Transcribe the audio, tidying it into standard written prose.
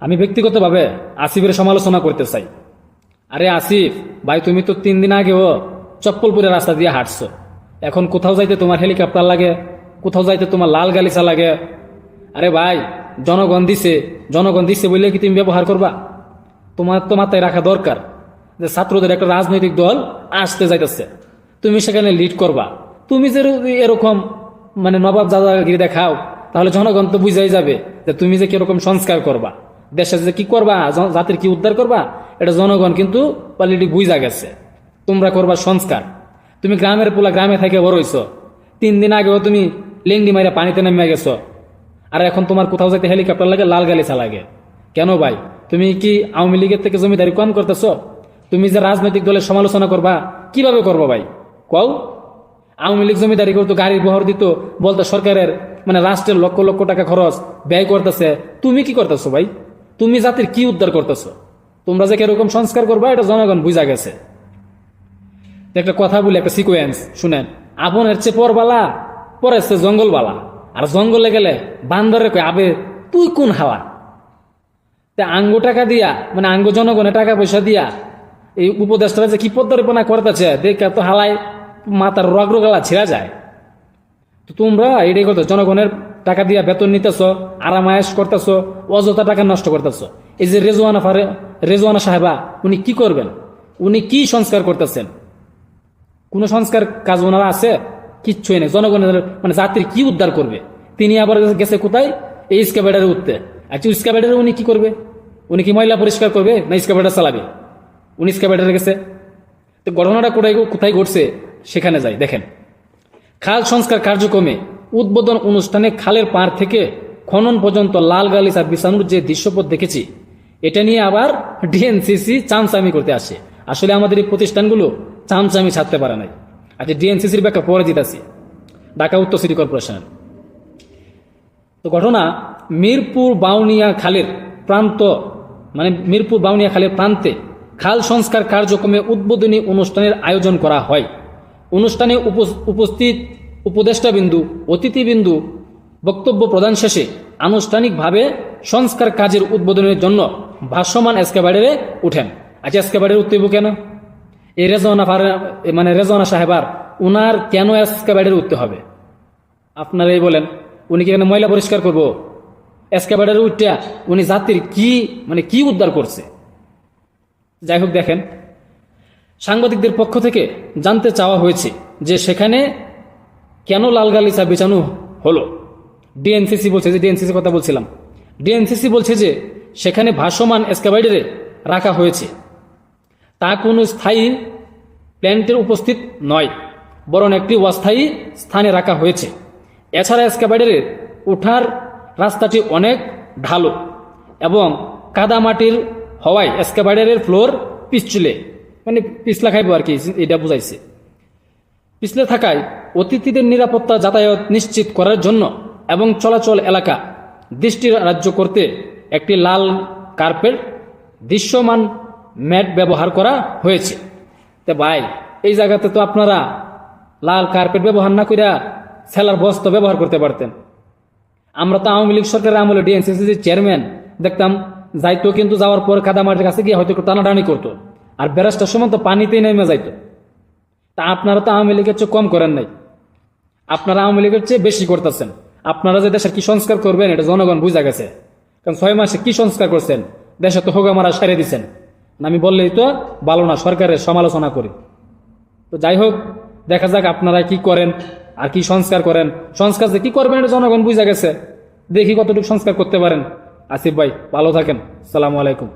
আমি ব্যক্তিগতভাবে আসিফের সমালোচনা করতে চাই। আরে আসিফ ভাই, তুমি তো 3 দিন আগেও চপ্পল পরে রাস্তা দিয়ে হাঁটছো, এখন কোথাও যাইতে তোমার হেলিকপ্টার লাগে, কোথাও যাইতে তোমার লাল গালিচা লাগে। আরে ভাই, জনগণ দিছে বললে কি তুমি ব্যবহার করবা? তোমার তো মাথায় রাখা দরকার যে ছাত্রদের একটা রাজনৈতিক দল আসতে যাইতেছে, তুমি সেখানে লিড করবা। তুমি যে এরকম মানে নবাব দাদাগিরি দেখাও, তাহলে জনগণ তো বুঝাই যাবে যে তুমি যে কিরকম সংস্কার করবা, দেশের যে কি করবা, জাতির কি উদ্ধার করবা, এটা জনগণ কিন্তু অলরেডি বুঝা গেছে। তোমরা করবা সংস্কার। তুমি গ্রামের পোলা গ্রামে থেকে বড় হইছো, 3 দিন আগেও তুমি লেংডি মাইরা পানিতে নেমে গেছো, আর এখন তোমার কোথাও যাইতে হেলিকপ্টার লাগে, লাল গালিচা লাগে। কেন ভাই? তুমি কি আওয়ামী লীগের থেকে জমিদারি কম করতেছো? তুমি যে রাজনৈতিক দলের সমালোচনা করবা, কিভাবে করবো ভাই কও? আওয়ামী লীগ জমিদারি করতো, গাড়ির বহর দিত, বলতো সরকারের মানে রাষ্ট্রের লক্ষ লক্ষ টাকা খরচ ব্যয় করতেছে। তুমি কি করতেছো ভাই? তুমি জাতির কি উদ্ধার করতেছো? তোমরা যে কিরকম সংস্কার করবা এটা জনগণ বুঝা গেছে। একটা কথা বলি, একটা সিকোয়েন্স শুনেন। আপনের চেয়ে পরবালা, পরের চেয়ে জঙ্গলবালা। আর জঙ্গলে গেলে বান্দরে কয়, আবে তুই কোন হাওয়া? আঙ্গ টাকা দিয়া মানে আঙ্গ জনগণের টাকা পয়সা দিয়া এই উপদেশটা যে কি পদ্মরিপনা করতেছে, দেখে তো হালাই মাথার রগরগালা ছিঁড়া যায়। তো তোমরা এটাই করতো, জনগণের টাকা দিয়া বেতন নিতেছ, আরামায়েশ করতেছ, অযথা টাকা নষ্ট করতেছ। এই যে রেজওয়ানা সাহেবা, উনি কি করবেন? উনি কি সংস্কার করতেছেন? কোন সংস্কার কাজ ওনারা আছে? কিচ্ছুই নেই। জনগণের মানে জাতির কি উদ্ধার করবে? তিনি আবার গেছে কোথায়? এই স্ক্যাভেডারে উঠতে। আচ্ছা, স্ক্যাভেডারে উনি কি করবে? উনি কি ময়লা পরিষ্কার করবে না স্ক্যাভেডার চালাবে? উনি স্ক্যাভেডারে গেছে। তো ঘটনাটা কোথায় ঘটছে সেখানে যাই দেখেন। খাল সংস্কার কার্যক্রমে উদ্বোধন অনুষ্ঠানে খালের পাড় থেকে খনন পর্যন্ত লাল গালিচা বিছানোর যে দৃশ্যপট দেখেছি, এটা নিয়ে আবার ডিএনসিসি চামচামি করতে আসে। আসলে আমাদের এই প্রতিষ্ঠানগুলো চামচামি ছাড়তে পারে নাই। আচ্ছা, ডিএনসিসির ব্যাখ্যা পরে দিতেছি। ঢাকা উত্তর সিটি কর্পোরেশন। তো ঘটনা, মিরপুর বাউনিয়া খালের প্রান্তে খাল সংস্কার কার্যক্রমে উদ্বোধনী অনুষ্ঠানের আয়োজন করা হয়। অনুষ্ঠানে উপস্থিত উপদেষ্টাবিন্দু, অতিথিবিন্দু বক্তব্য প্রদান শেষে আনুষ্ঠানিকভাবে সংস্কার কাজের উদ্বোধনের জন্য ভাসমান এসকেভেডারে উঠেন। আচ্ছা, এসকেভেডারে উঠতেইব কেন? এই রেজওয়ানা সাহেবার উনার কেন এসকেভেডারে উঠতে হবে? আপনারাই বলেন। উনি কি এখানে ময়লা পরিষ্কার করবো? এসকেভেডারে উঠটা উনি জাতির কি উদ্ধার করছে? যাই হোক, দেখেন, সাংবাদিকদের পক্ষ থেকে জানতে চাওয়া হয়েছে যে সেখানে কেন লাল গালিচা বিছানো হলো। ডিএনসিসি বলছে যে, ডিএনসিসি কথা বলছিলাম, ডিএনসিসি বলছে যে সেখানে ভাসমান এসকেভেডারে রাখা হয়েছে, তা কোনো স্থায়ী প্ল্যান্টের উপস্থিত নয়, বরং একটি অস্থায়ী স্থানে রাখা হয়েছে। এছাড়া এসকেভেডারে ওঠার রাস্তাটি অনেক ঢালু এবং কাদামাটির হওয়ায় এসকেভেডারের ফ্লোর পিছলা খাইব আর কি, এটা বুঝাইছে। পিছলে থাকায় অতিথিদের নিরাপত্তা যাতায়াত নিশ্চিত করার জন্য এবং চলাচল এলাকা দৃষ্টিরাজ্য করতে একটি লাল কার্পেট দৃশ্যমান ম্যাট ব্যবহার করা হয়েছে। তো ভাই, এই জায়গাতে তো আপনারা লাল কার্পেট ব্যবহার না কইরা সেলার বস্তা ব্যবহার করতে পারতেন। আমরা তো আওয়ামী লীগ সরকারের আমলে ডিএনসিসি চেয়ারম্যান দেখতাম যাইতো, কিন্তু যাওয়ার পর কাদামাটির কাছে গিয়ে হয়তো টানাটানি করতো, আর ব্যারাজটার সময় তো পানিতেই নেমে যাইতো। তা আপনারা তো আওয়ামী লীগের চেয়ে কম করেন নাই, আপনারা আওয়ামী লীগের চেয়ে বেশি করতেছেন। আপনারা যে দেশের কি সংস্কার করবেন এটা জনগণ বুঝা গেছে। কারণ 6 মাসে কি সংস্কার করছেন? দেশে তো হোগামারা সারিয়ে দিচ্ছেন। আমি বললেই তো ভালো না, সরকারের সমালোচনা করি। তো যাই হোক, দেখা যাক আপনারা কি করেন আর কি সংস্কার করেন। সংস্কার যে কি করবেন এটা জনগণ বুঝা গেছে। দেখি কতটুকু সংস্কার করতে পারেন। আসিফ ভাই, ভালো থাকেন। আসসালামু আলাইকুম।